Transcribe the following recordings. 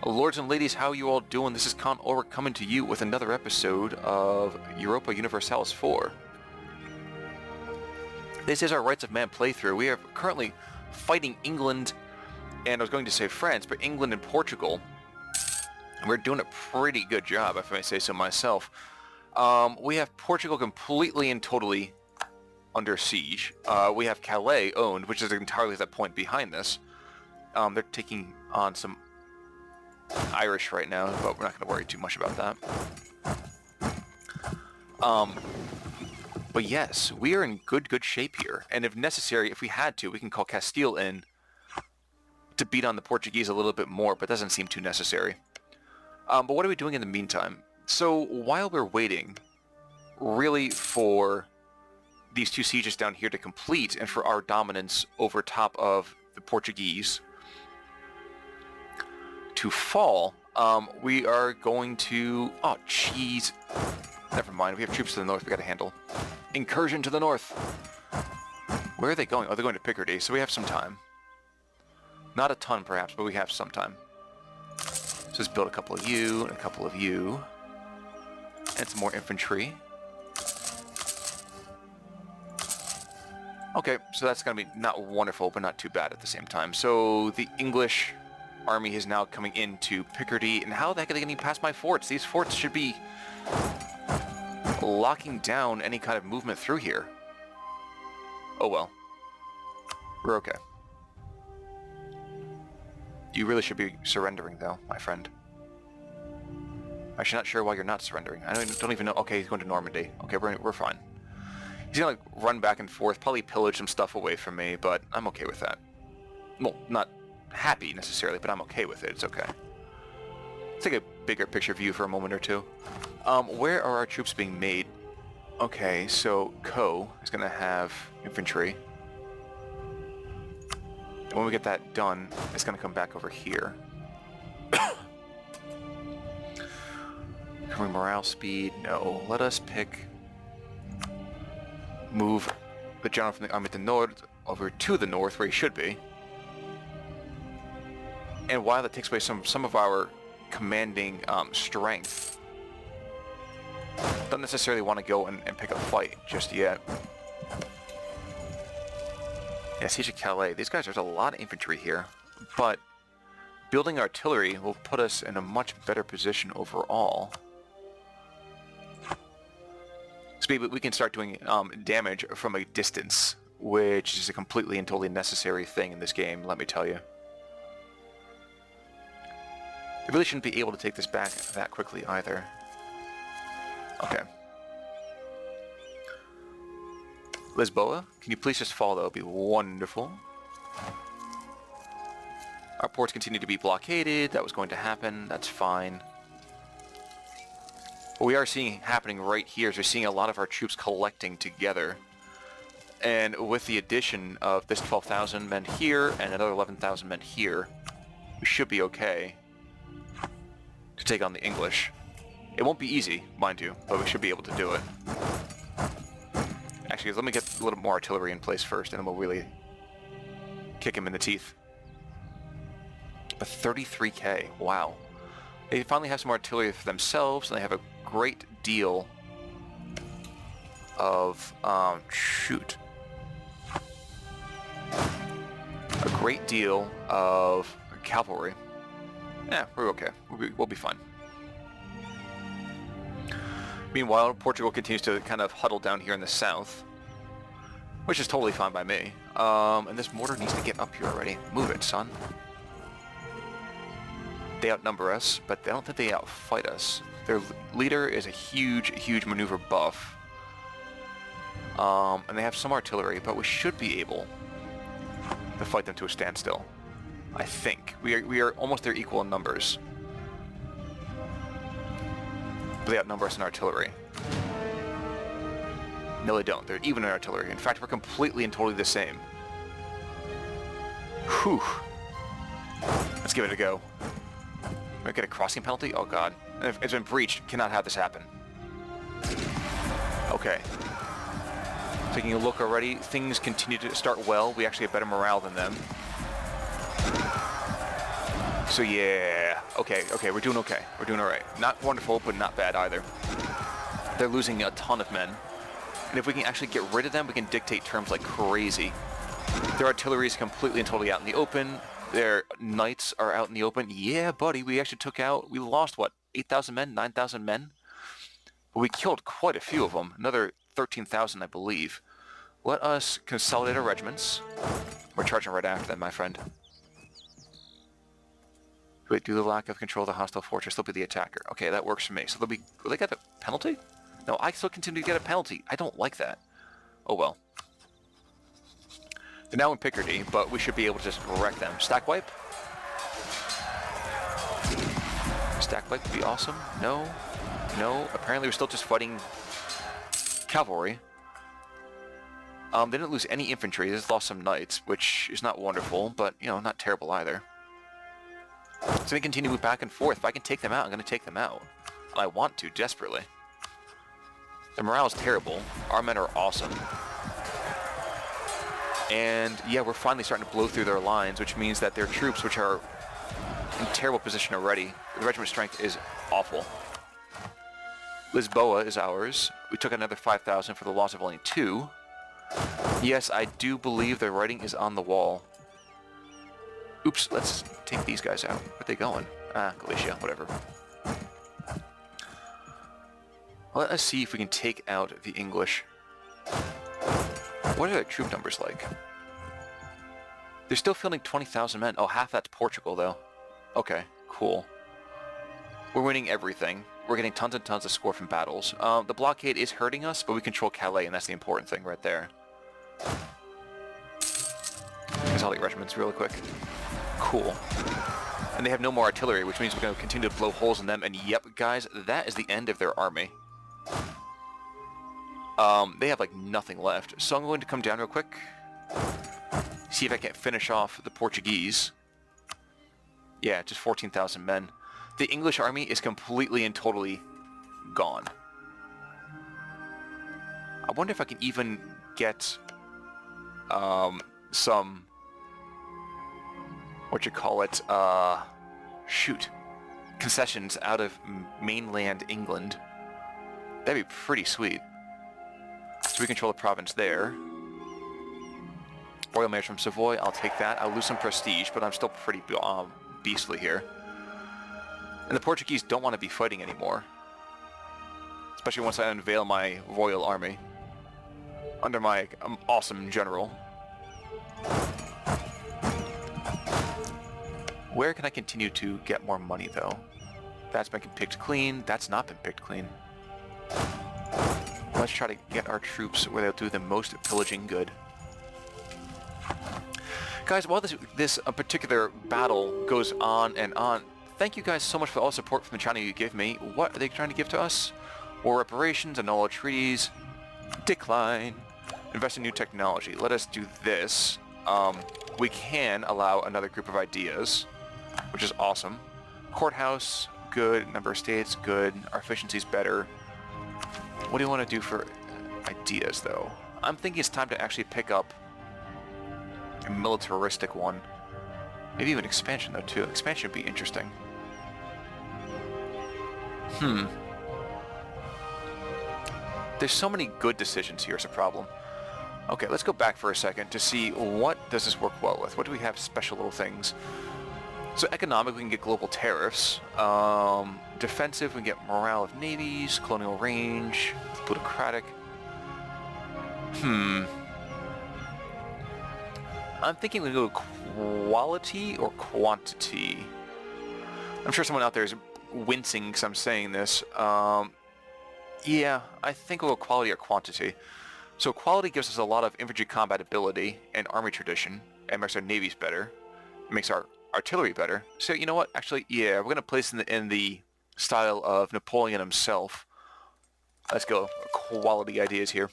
Lords and ladies, how you all doing? This is Con coming to you with another episode of Europa Universalis IV. This is our Rights of Man playthrough. We are currently fighting England, and I was going to say France, but England and Portugal. And we're doing a pretty good job, if I may say so myself. We have Portugal completely and totally under siege. We have Calais owned, which is entirely the point behind this. They're taking on some Irish right now, but we're not going to worry too much about that. But yes, we are in good shape here. And if necessary, if we had to, we can call Castile in to beat on the Portuguese a little bit more, but it doesn't seem too necessary. But what are we doing in the meantime? So while we're waiting, really, for these two sieges down here to complete and for our dominance over top of the Portuguese to fall, we are going to... Oh, jeez. Never mind. We have troops to the north we got to handle. Incursion to the north. Where are they going? Oh, they're going to Picardy, so we have some time. Not a ton, perhaps, but we have some time. So let's build a couple of you and a couple of you. And some more infantry. Okay, so that's going to be not wonderful, but not too bad at the same time. So the English army is now coming into Picardy, and how the heck are they getting past my forts? These forts should be locking down any kind of movement through here. Oh well. We're okay. You really should be surrendering, though, my friend. I'm actually not sure why you're not surrendering. I don't even know. Okay, he's going to Normandy. Okay, we're fine. He's gonna run back and forth, probably pillage some stuff away from me, but I'm okay with that. Well, not happy necessarily, but I'm okay with it. It's okay. Let's take a bigger picture view for a moment or two. Where are our troops being made? Okay, so Co is gonna have infantry. And when we get that done, it's gonna come back over here. Covering morale speed? No. Let us pick... Move the general from the army to the north over to the north, where he should be. And while that takes away some of our commanding strength, don't necessarily want to go and pick a fight just yet. Yeah, Siege of Calais. These guys, there's a lot of infantry here, but building artillery will put us in a much better position overall. So we can start doing damage from a distance, which is a completely and totally necessary thing in this game, let me tell you. I really shouldn't be able to take this back that quickly either. Okay. Lisboa, can you please just fall? That would be wonderful. Our ports continue to be blockaded. That was going to happen. That's fine. What we are seeing happening right here is we're seeing a lot of our troops collecting together. And with the addition of this 12,000 men here and another 11,000 men here, we should be okay to take on the English. It won't be easy, mind you, but we should be able to do it. Actually, let me get a little more artillery in place first, and then we'll really kick him in the teeth. But 33k, wow. They finally have some artillery for themselves, and they have a great deal of, shoot. A great deal of cavalry. Yeah, we're okay. We'll be fine. Meanwhile, Portugal continues to kind of huddle down here in the south, which is totally fine by me. And this mortar needs to get up here already. Move it, son. They outnumber us, but I don't think they outfight us. Their leader is a huge maneuver buff. And they have some artillery, but we should be able to fight them to a standstill. I think. We are almost their equal in numbers. But they outnumber us in artillery. No, they don't. They're even in artillery. In fact, we're completely and totally the same. Whew. Let's give it a go. Might get a crossing penalty? Oh god. It's been breached. Cannot have this happen. Okay. Taking a look already, things continue to start well. We actually have better morale than them. So yeah, okay, we're doing okay. We're doing all right. Not wonderful, but not bad either. They're losing a ton of men. And if we can actually get rid of them, we can dictate terms like crazy. Their artillery is completely and totally out in the open. Their knights are out in the open. Yeah, buddy, we actually took out, we lost, what, 8,000 men, 9,000 men? But we killed quite a few of them. Another 13,000, I believe. Let us consolidate our regiments. We're charging right after them, my friend. Wait, due to the lack of control of the hostile fortress, they'll be the attacker. Okay, that works for me. So they'll be... Will they get a penalty? No, I still continue to get a penalty. I don't like that. Oh well. They're now in Picardy, but we should be able to just wreck them. Stack wipe? Stack wipe would be awesome. No. No. Apparently we're still just fighting cavalry. They didn't lose any infantry. They just lost some knights, which is not wonderful, but, you know, not terrible either. So they continue to move back and forth. If I can take them out, I'm going to take them out. And I want to, desperately. The morale is terrible. Our men are awesome. And, yeah, we're finally starting to blow through their lines, which means that their troops, which are in terrible position already, the regiment strength is awful. Lisboa is ours. We took another 5,000 for the loss of only 2. Yes, I do believe their writing is on the wall. Oops, let's take these guys out. Where are they going? Ah, Galicia, whatever. Let us see if we can take out the English. What are their troop numbers like? They're still fielding 20,000 men. Oh, half that's Portugal, though. Okay, cool. We're winning everything. We're getting tons and tons of score from battles. The blockade is hurting us, but we control Calais, and that's the important thing right there. Consolidate regiments really quick. Cool. And they have no more artillery, which means we're going to continue to blow holes in them. And yep, guys, that is the end of their army. They have, like, nothing left. So I'm going to come down real quick. See if I can't finish off the Portuguese. Yeah, just 14,000 men. The English army is completely and totally gone. I wonder if I can even get some... concessions out of mainland England. That'd be pretty sweet. So we control the province there. Royal Marriage from Savoy, I'll take that. I'll lose some prestige, but I'm still pretty beastly here. And the Portuguese don't want to be fighting anymore. Especially once I unveil my royal army. Under my awesome general. Where can I continue to get more money, though? That's been picked clean. That's not been picked clean. Let's try to get our troops where they'll do the most pillaging good. Guys, while this particular battle goes on and on, thank you guys so much for all the support from the channel you give me. What are they trying to give to us? War reparations, annul all treaties, decline, invest in new technology. Let us do this. We can allow another group of ideas, which is awesome. Courthouse, good. Number of states, good. Our efficiency's better. What do you want to do for ideas, though? I'm thinking it's time to actually pick up a militaristic one. Maybe even expansion, though, too. Expansion would be interesting. There's so many good decisions here is a problem. Okay, let's go back for a second to see what does this work well with. What do we have special little things? So economic, we can get global tariffs. Defensive, we can get morale of navies, colonial range, plutocratic. I'm thinking we go quality or quantity. I'm sure someone out there is wincing because I'm saying this. Yeah, I think we'll go quality or quantity. So quality gives us a lot of infantry combat ability and army tradition, and makes our navies better, makes our artillery better. So you know what? Actually, yeah, we're going to place in the style of Napoleon himself. Let's go. Quality ideas here.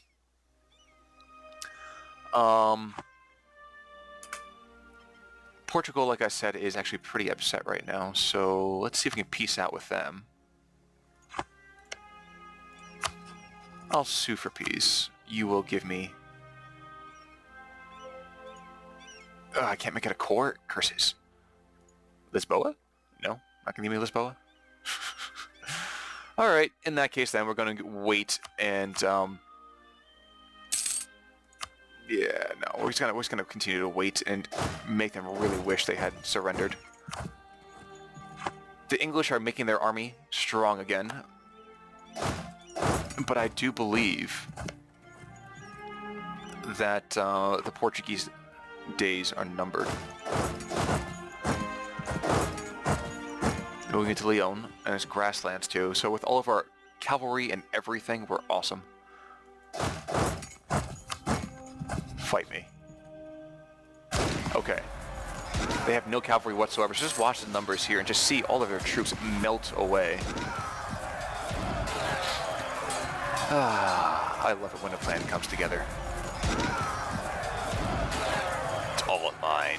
Portugal, like I said, is actually pretty upset right now, so let's see if we can peace out with them. I'll sue for peace. You will give me... I can't make it a court? Curses. Lisboa? No? Not going to give me Lisboa? Alright, in that case then, we're going to wait and, yeah, no, we're just gonna continue to wait and make them really wish they had surrendered. The English are making their army strong again, but I do believe that the Portuguese days are numbered. Moving into Leon, and it's grasslands too, so with all of our cavalry and everything, we're awesome. Fight me. Okay. They have no cavalry whatsoever, so just watch the numbers here and just see all of their troops melt away. I love it when a plan comes together. It's all mine.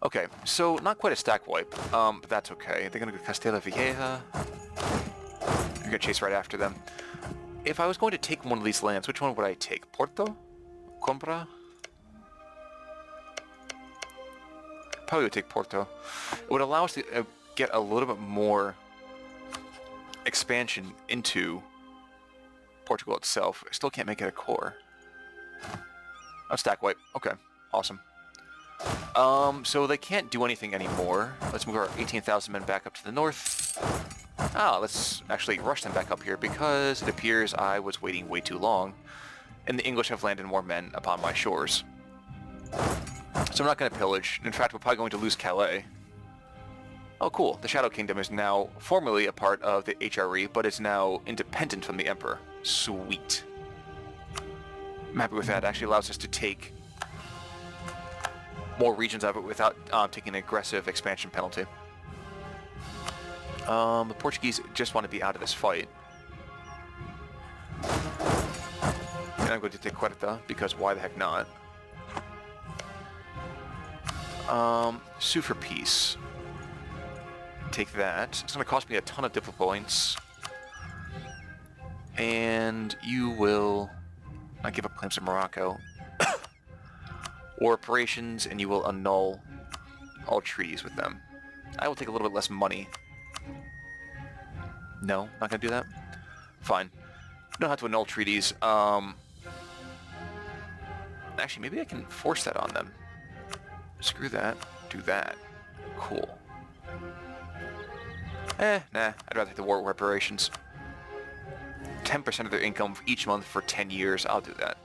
Okay, so not quite a stack wipe, but that's okay. They're gonna go Castilla Vieja. You're gonna chase right after them. If I was going to take one of these lands, which one would I take? Porto? Coimbra? Probably would take Porto. It would allow us to get a little bit more expansion into Portugal itself. I still can't make it a core. Oh, stack wipe. Okay, awesome. So they can't do anything anymore. Let's move our 18,000 men back up to the north. Let's actually rush them back up here because it appears I was waiting way too long, and the English have landed more men upon my shores. So I'm not going to pillage. In fact, we're probably going to lose Calais. Oh, cool. The Shadow Kingdom is now formerly a part of the HRE, but is now independent from the Emperor. Sweet. I'm happy with that. It actually allows us to take more regions of it without taking an aggressive expansion penalty. The Portuguese just want to be out of this fight. And I'm going to take Querta, because why the heck not? Sue for peace. Take that. It's going to cost me a ton of diplo points. And you will not give up claims to Morocco. Or operations, and you will annul all treaties with them. I will take a little bit less money. No, not gonna do that? Fine. Don't have to annul treaties. Actually, maybe I can force that on them. Screw that. Do that. Cool. Nah. I'd rather take the war reparations. 10% of their income each month for 10 years. I'll do that.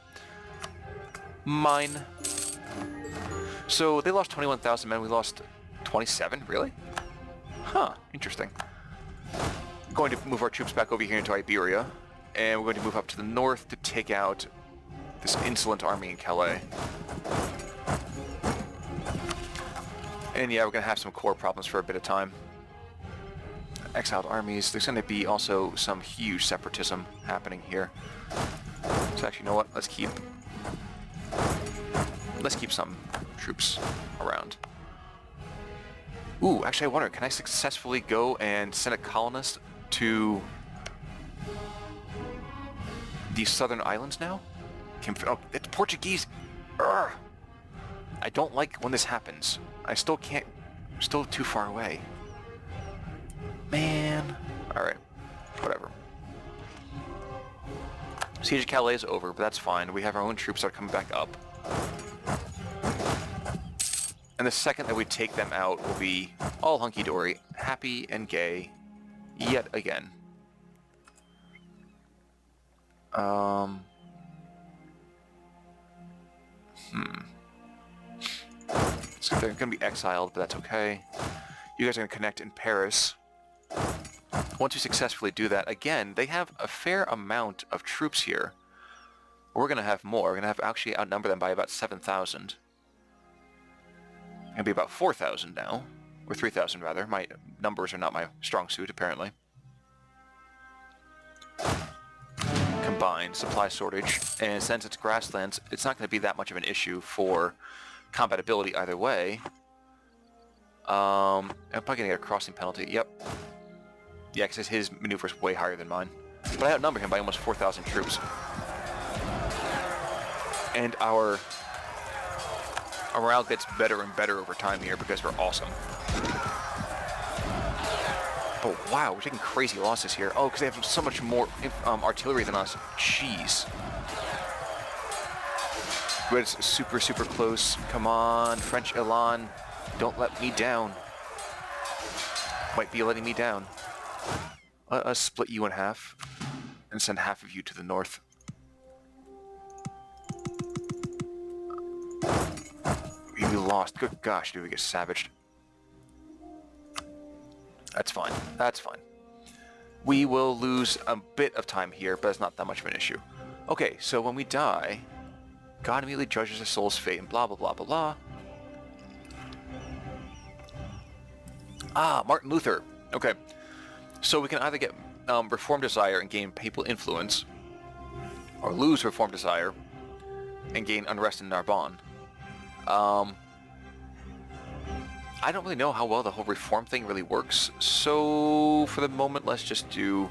Mine. So they lost 21,000 men. We lost 27? Really? Huh. Interesting. We're going to move our troops back over here into Iberia. And we're going to move up to the north to take out this insolent army in Calais. And yeah, we're going to have some core problems for a bit of time. Exiled armies. There's going to be also some huge separatism happening here. So actually, you know what? Let's keep some troops around. Ooh, actually I wonder, can I successfully go and send a colonist to these southern islands now? Oh, it's Portuguese! Urgh. I don't like when this happens. I still can't... still too far away. Man. Alright. Whatever. Siege of Calais is over, but that's fine. We have our own troops that are coming back up. And the second that we take them out, we'll be all hunky-dory, happy and gay, yet again. So they're going to be exiled, but that's okay. You guys are going to connect in Paris. Once we successfully do that, again, they have a fair amount of troops here. We're going to have more. We're going to have actually outnumber them by about 7,000. It'll be about 4,000 now. Or 3,000 rather. My numbers are not my strong suit, apparently. Combined supply shortage. And since it's grasslands, it's not going to be that much of an issue for compatibility either way. I'm probably going to get a crossing penalty. Yep. Yeah, because his maneuver is way higher than mine. But I outnumber him by almost 4,000 troops. And our Our morale gets better and better over time here because we're awesome. Oh, wow, we're taking crazy losses here. Oh, because they have so much more artillery than us. Jeez. Red's super, super close. Come on, French Elan. Don't let me down. Might be letting me down. Let us split you in half and send half of you to the north. We lost. Good gosh, dude, we get savaged. That's fine. That's fine. We will lose a bit of time here, but it's not that much of an issue. Okay, so when we die, God immediately judges the soul's fate and blah, blah, blah, blah, blah. Ah, Martin Luther. Okay. So we can either get Reform Desire and gain papal influence, or lose Reform Desire and gain Unrest in Narbonne. I don't really know how well the whole reform thing really works, so for the moment, let's just do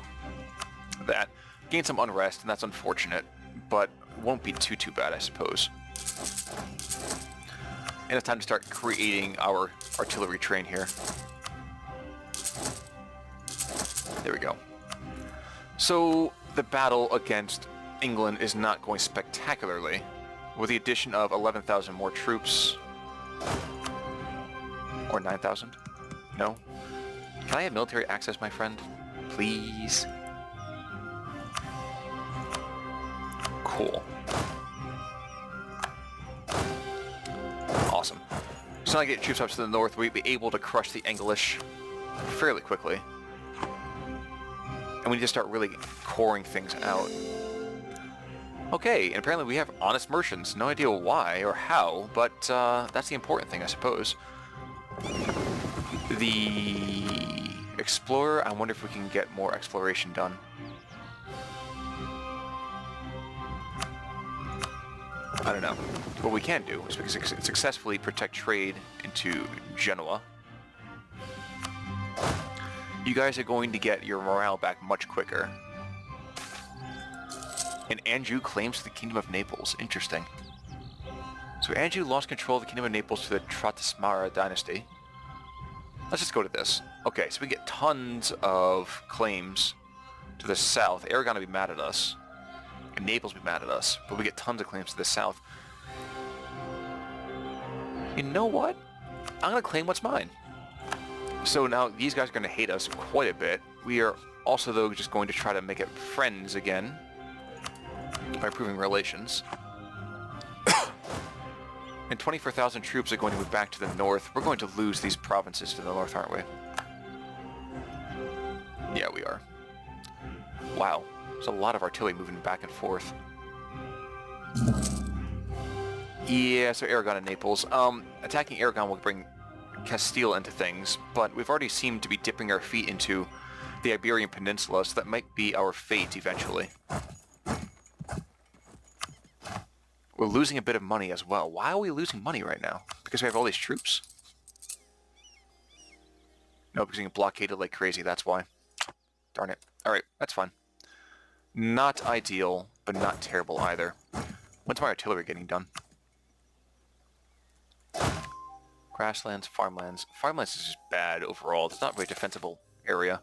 that. Gain some unrest, and that's unfortunate, but won't be too bad, I suppose. And it's time to start creating our artillery train here. There we go. So the battle against England is not going spectacularly. With the addition of 11,000 more troops, or 9,000? No? Can I have military access, my friend? Please? Cool. Awesome. So now I get troops up to the north, we'll be able to crush the English fairly quickly. And we need to start really coring things out. Okay, and apparently we have honest merchants. No idea why or how, but that's the important thing, I suppose. The Explorer, I wonder if we can get more exploration done. I don't know. What we can do is we can successfully protect trade into Genoa. You guys are going to get your morale back much quicker. And Anjou claims the Kingdom of Naples. Interesting. So Anjou lost control of the Kingdom of Naples to the Tratasmara dynasty. Let's just go to this. Okay, so we get tons of claims to the south. Aragon will be mad at us. And Naples will be mad at us. But we get tons of claims to the south. You know what? I'm going to claim what's mine. So now these guys are going to hate us quite a bit. We are also, though, just going to try to make it friends again by improving relations. And 24,000 troops are going to move back to the north. We're going to lose these provinces to the north, aren't we? Yeah, we are. Wow. There's a lot of artillery moving back and forth. Yeah, so Aragon and Naples. Attacking Aragon will bring Castile into things, but we've already seemed to be dipping our feet into the Iberian Peninsula, so that might be our fate eventually. We're losing a bit of money as well. Why are we losing money right now? Because we have all these troops? No, because we get blockaded like crazy, that's why. Darn it. Alright, that's fine. Not ideal, but not terrible either. When's my artillery getting done? Grasslands, farmlands. Farmlands is just bad overall. It's not a very defensible area.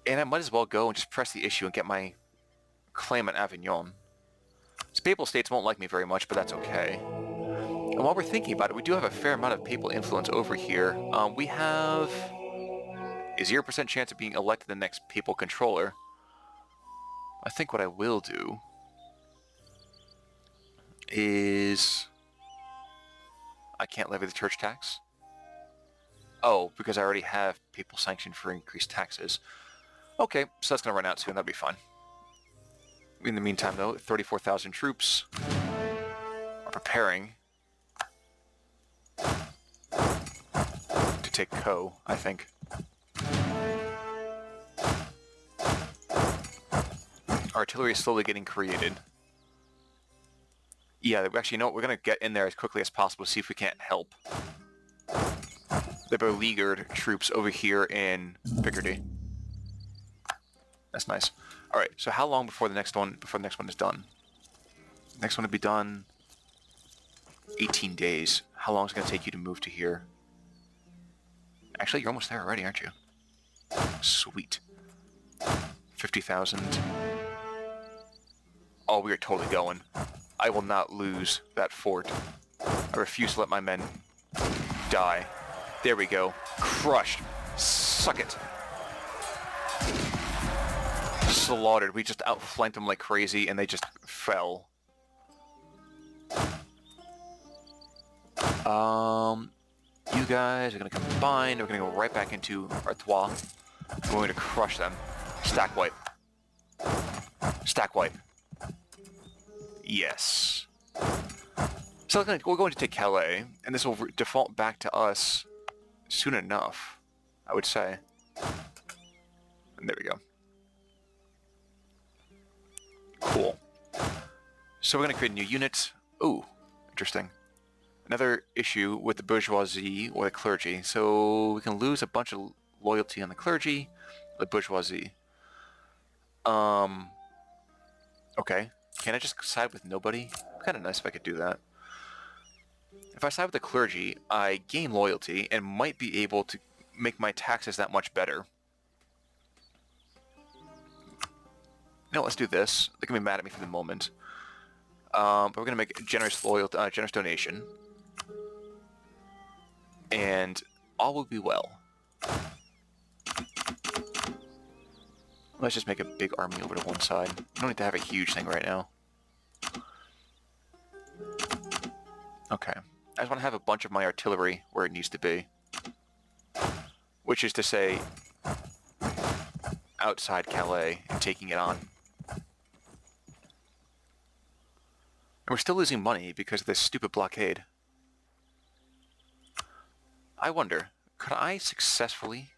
And I might as well go and just press the issue and get my claim at Avignon. These papal states won't like me very much, but that's okay. And while we're thinking about it, we do have a fair amount of papal influence over here. We have a 0% chance of being elected the next papal controller. I think what I will do is... I can't levy the church tax. Oh, because I already have papal sanction for increased taxes. Okay, so that's going to run out soon. That'll be fine. In the meantime, though, 34,000 troops are preparing to take Co, I think. Artillery is slowly getting created. Yeah, actually, you know what? We're going to get in there as quickly as possible to see if we can't help the beleaguered troops over here in Picardy. That's nice. All right, so how long before the next one is done? Next one to be done 18 days. How long is it going to take you to move to here? Actually, you're almost there already, aren't you? Sweet. 50,000. Oh, we are totally going. I will not lose that fort. I refuse to let my men die. There we go. Crushed. Suck it. Slaughtered. We just outflanked them like crazy, and they just fell. You guys are going to combine. We're going to go right back into Artois. We're going to crush them. Stack wipe. Stack wipe. Yes. So we're going to take Calais, and this will default back to us soon enough, I would say. And there we go. Cool. So we're going to create a new unit. Ooh, interesting. Another issue with the bourgeoisie or the clergy. So we can lose a bunch of loyalty on the clergy, the bourgeoisie. Okay. Can I just side with nobody? Kind of nice if I could do that. If I side with the clergy, I gain loyalty and might be able to make my taxes that much better. No, let's do this. They're gonna be mad at me for the moment. But we're gonna make a generous donation, and all will be well. Let's just make a big army over to one side. We don't need to have a huge thing right now. Okay. I just want to have a bunch of my artillery where it needs to be. Which is to say, outside Calais and taking it on. And we're still losing money because of this stupid blockade. I wonder, could I successfully...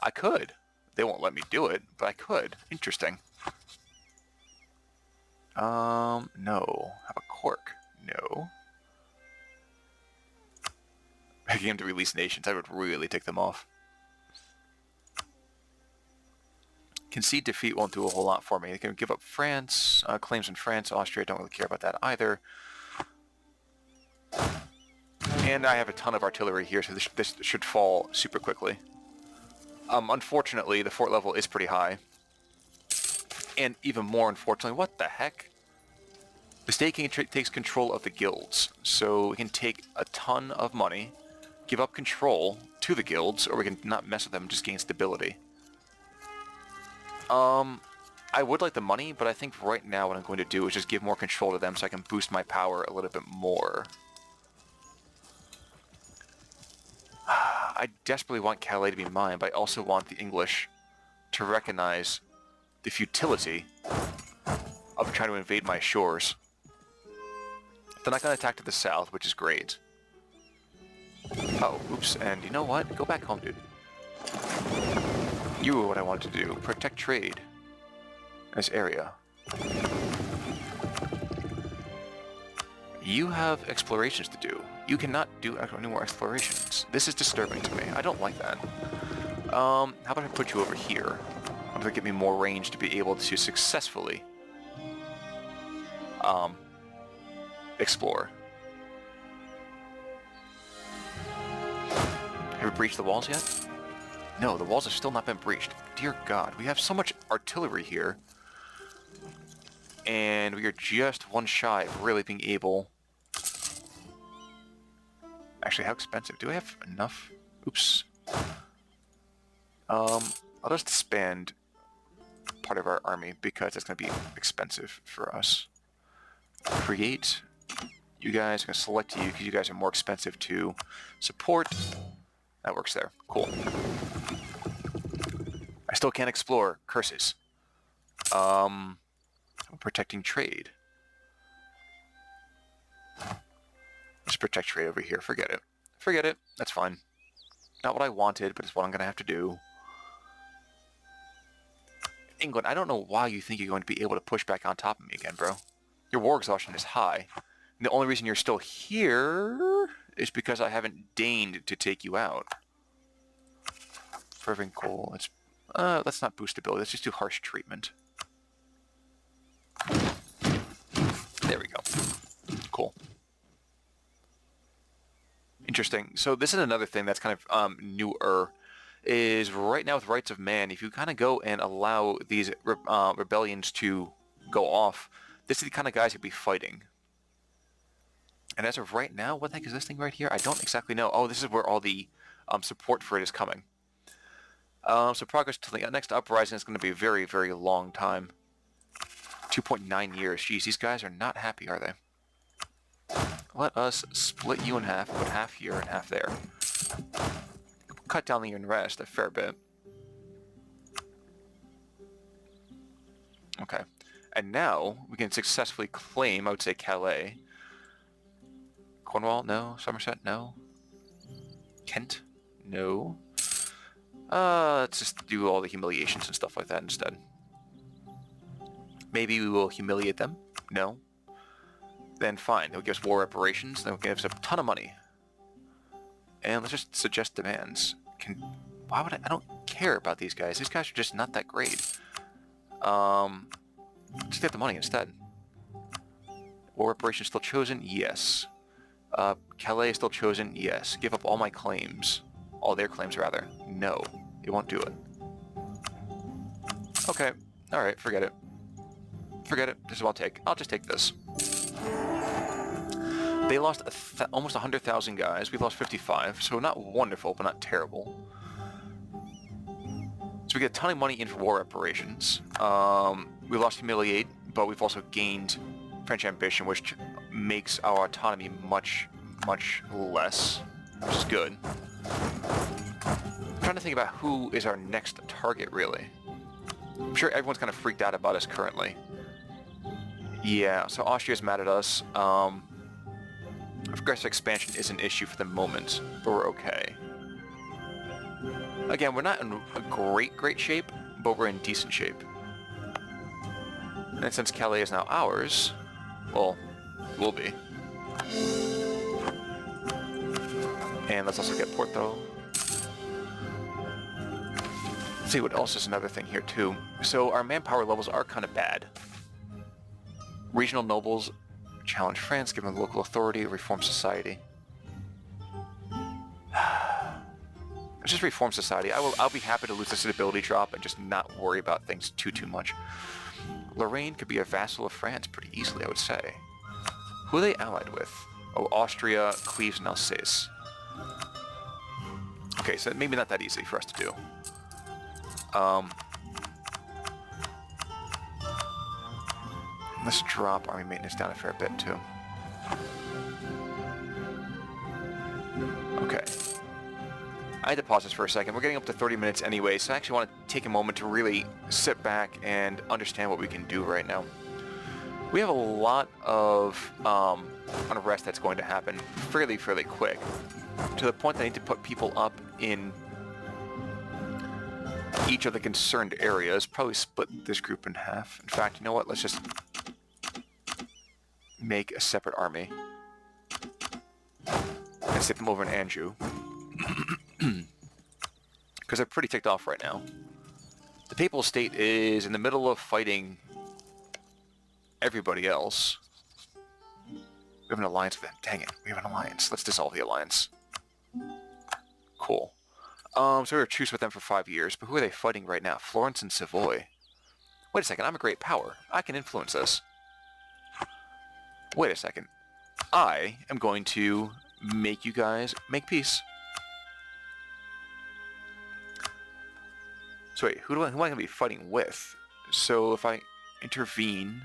I could. They won't let me do it, but I could. Interesting. No. Have a cork. No. Begging him to release nations, I would really tick them off. Concede defeat won't do a whole lot for me. They can give up France, claims in France, Austria, don't really care about that either. And I have a ton of artillery here, so this should fall super quickly. Unfortunately, the fort level is pretty high. And even more unfortunately, what the heck? The state king takes control of the guilds, so we can take a ton of money, give up control to the guilds, or we can not mess with them and just gain stability. I would like the money, but I think right now what I'm going to do is just give more control to them so I can boost my power a little bit more. I desperately want Calais to be mine, but I also want the English to recognize the futility of trying to invade my shores. They're not going to attack to the south, which is great. Oh, oops, and you know what? Go back home, dude. You were what I wanted to do. Protect trade in this area. You have explorations to do. You cannot do any more explorations. This is disturbing to me. I don't like that. How about I put you over here? I'm going to get me more range to be able to successfully explore. Have we breached the walls yet? No, the walls have still not been breached. Dear God, we have so much artillery here. And we are just one shy of really being able... Actually, how expensive? Do I have enough? Oops. I'll just disband part of our army because it's going to be expensive for us. Create. You guys, I'm going to select you because you guys are more expensive to support. That works there. Cool. I still can't explore. Curses. I'm protecting trade. Let's protect trade over here. Forget it. Forget it. That's fine. Not what I wanted, but it's what I'm going to have to do. England, I don't know why you think you're going to be able to push back on top of me again, bro. Your war exhaustion is high. And the only reason you're still here is because I haven't deigned to take you out. Fervent coal. Let's not boost ability. Let's just do harsh treatment. There we go. Cool. Interesting. So this is another thing that's kind of newer, is right now with Rights of Man, if you kind of go and allow these rebellions to go off, this is the kind of guys you'll be fighting. And as of right now, what the heck is this thing right here? I don't exactly know. Oh, this is where all the support for it is coming. So progress to the next uprising is going to be a very, very long time. 2.9 years. Jeez, these guys are not happy, are they? Let us split you in half, put half here and half there. Cut down the unrest a fair bit. Okay. And now we can successfully claim, I would say, Calais. Cornwall? No. Somerset? No. Kent? No. Let's just do all the humiliations and stuff like that instead. Maybe we will humiliate them? No. Then fine. They'll give us war reparations, then they'll give us a ton of money. And let's just suggest demands. Why would I don't care about these guys. These guys are just not that great. Let's get the money instead. War reparations still chosen? Yes. Calais is still chosen? Yes. Give up all my claims. All their claims, rather. No. They won't do it. Okay. Alright, forget it. Forget it. This is what I'll take. I'll just take this. They lost almost 100,000 guys. We lost 55, so not wonderful, but not terrible. So we get a ton of money in for war reparations. We lost Humiliate, but we've also gained French Ambition, which makes our autonomy much, much less, which is good. I'm trying to think about who is our next target, really. I'm sure everyone's kind of freaked out about us currently. Yeah, so Austria's mad at us. Aggressive expansion is an issue for the moment, but we're okay. Again, we're not in a great shape, but we're in decent shape. And since Calais is now ours, well, will be. And let's also get Porto. Let's see what else is another thing here too. So our manpower levels are kind of bad. Regional nobles challenge France, give them local authority, reform society. Let's just reform society. I'll be happy to lose the stability drop and just not worry about things too much. Lorraine could be a vassal of France pretty easily, I would say. Who are they allied with? Oh, Austria, Cleves, and Alsace. Okay, so maybe not that easy for us to do. Let's drop army maintenance down a fair bit, too. Okay. I had to pause this for a second. We're getting up to 30 minutes anyway, so I actually want to take a moment to really sit back and understand what we can do right now. We have a lot of unrest that's going to happen fairly quick, to the point that I need to put people up in each of the concerned areas. Probably split this group in half. In fact, you know what? Let's just make a separate army and stick them over in Anjou. Because they're pretty ticked off right now. The Papal State is in the middle of fighting everybody else. We have an alliance with them. Dang it, we have an alliance. Let's dissolve the alliance. Cool. So we're a truce with them for 5 years, but who are they fighting right now? Florence and Savoy. Wait a second, I'm a great power. I can influence this. Wait a second. I am going to make you guys make peace. So wait, who am I going to be fighting with? So if I intervene...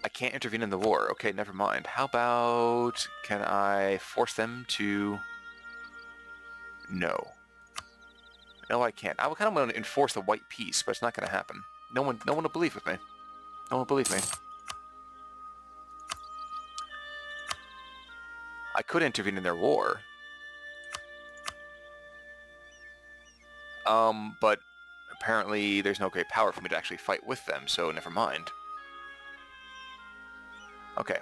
I can't intervene in the war. Okay, never mind. How about... Can I force them to... No. No, I can't. I kind of want to enforce the white peace, but it's not going to happen. No one will believe with me. No one will believe me. I could intervene in their war. But apparently there's no great power for me to actually fight with them, so never mind. Okay.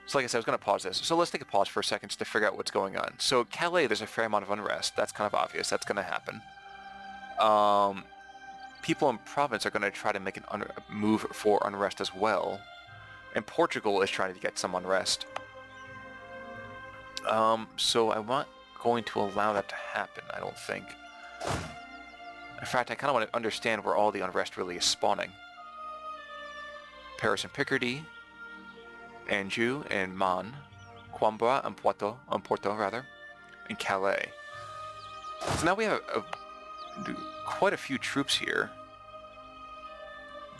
So like I said, I was going to pause this. So let's take a pause for a second just to figure out what's going on. So Calais, there's a fair amount of unrest. That's kind of obvious. That's going to happen. People in province are going to try to make a move for unrest as well. And Portugal is trying to get some unrest. So I'm not going to allow that to happen, I don't think. In fact, I kind of want to understand where all the unrest really is spawning. Paris and Picardy, Anjou and Man, Coimbra and Porto rather, and Calais. So now we have quite a few troops here,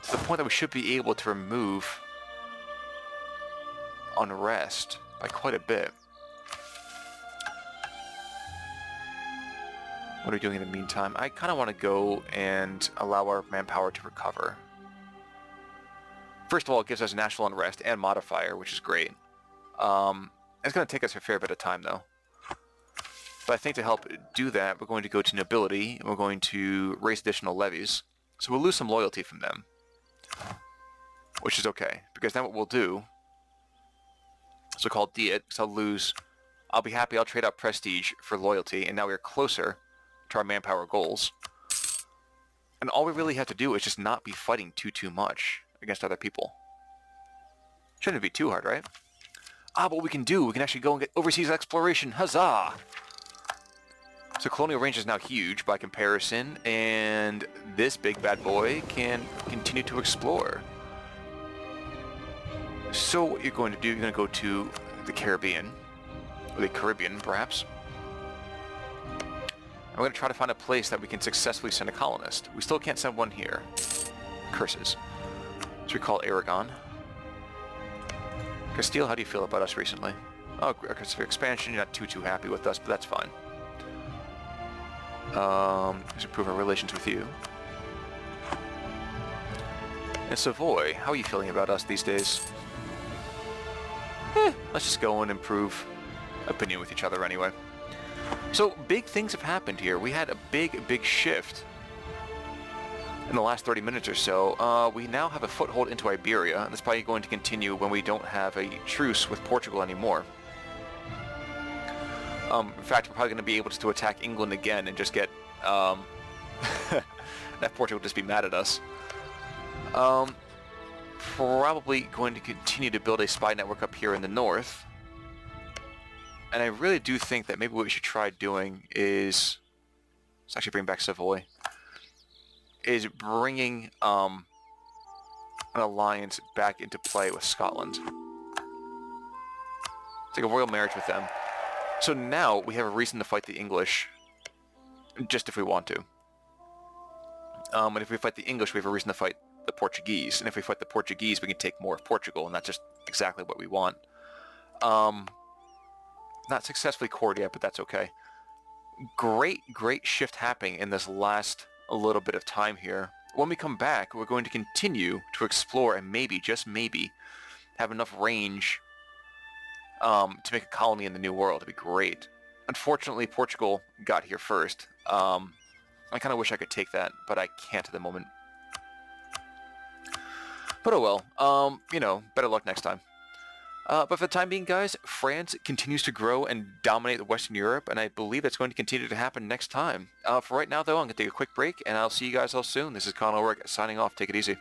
to the point that we should be able to remove unrest by quite a bit. What are we doing in the meantime? I kind of want to go and allow our manpower to recover. First of all, it gives us national unrest and modifier, which is great. It's going to take us a fair bit of time, though. But I think to help do that, we're going to go to nobility, and we're going to raise additional levies. So we'll lose some loyalty from them, which is okay, because then what we'll do, so called diet, because I'll be happy, I'll trade out prestige for loyalty, and now we're closer to our manpower goals. And all we really have to do is just not be fighting too much against other people. Shouldn't be too hard, right? But what we can do, we can actually go and get overseas exploration. Huzzah! So colonial range is now huge by comparison, and this big bad boy can continue to explore. So what you're going to do, you're going to go to the Caribbean, or the Caribbean perhaps. And we're going to try to find a place that we can successfully send a colonist. We still can't send one here. Curses. So we call Aragon. Castile, how do you feel about us recently? Oh, because for expansion, you're not too happy with us, but that's fine. Let's improve our relations with you. And Savoy, how are you feeling about us these days? Let's just go and improve opinion with each other anyway. So, big things have happened here. We had a big shift in the last 30 minutes or so. We now have a foothold into Iberia, and that's probably going to continue when we don't have a truce with Portugal anymore. In fact, we're probably going to be able to attack England again and just get... that Portugal will just be mad at us. Probably going to continue to build a spy network up here in the north. And I really do think that maybe what we should try doing is... Let's actually bring back Savoy. Is bringing an alliance back into play with Scotland. It's like a royal marriage with them. So now we have a reason to fight the English, just if we want to. And if we fight the English, we have a reason to fight the Portuguese. And if we fight the Portuguese, we can take more of Portugal, and that's just exactly what we want. Not successfully cored yet, but that's okay. Great shift happening in this last little bit of time here. When we come back, we're going to continue to explore and maybe, just maybe, have enough range to make a colony in the New World. It'd be great. Unfortunately, Portugal got here first. I kind of wish I could take that, but I can't at the moment. But oh well. You know, better luck next time. But for the time being, guys, France continues to grow and dominate Western Europe, and I believe that's going to continue to happen next time. For right now, though, I'm going to take a quick break, and I'll see you guys all soon. This is Conor Work signing off. Take it easy.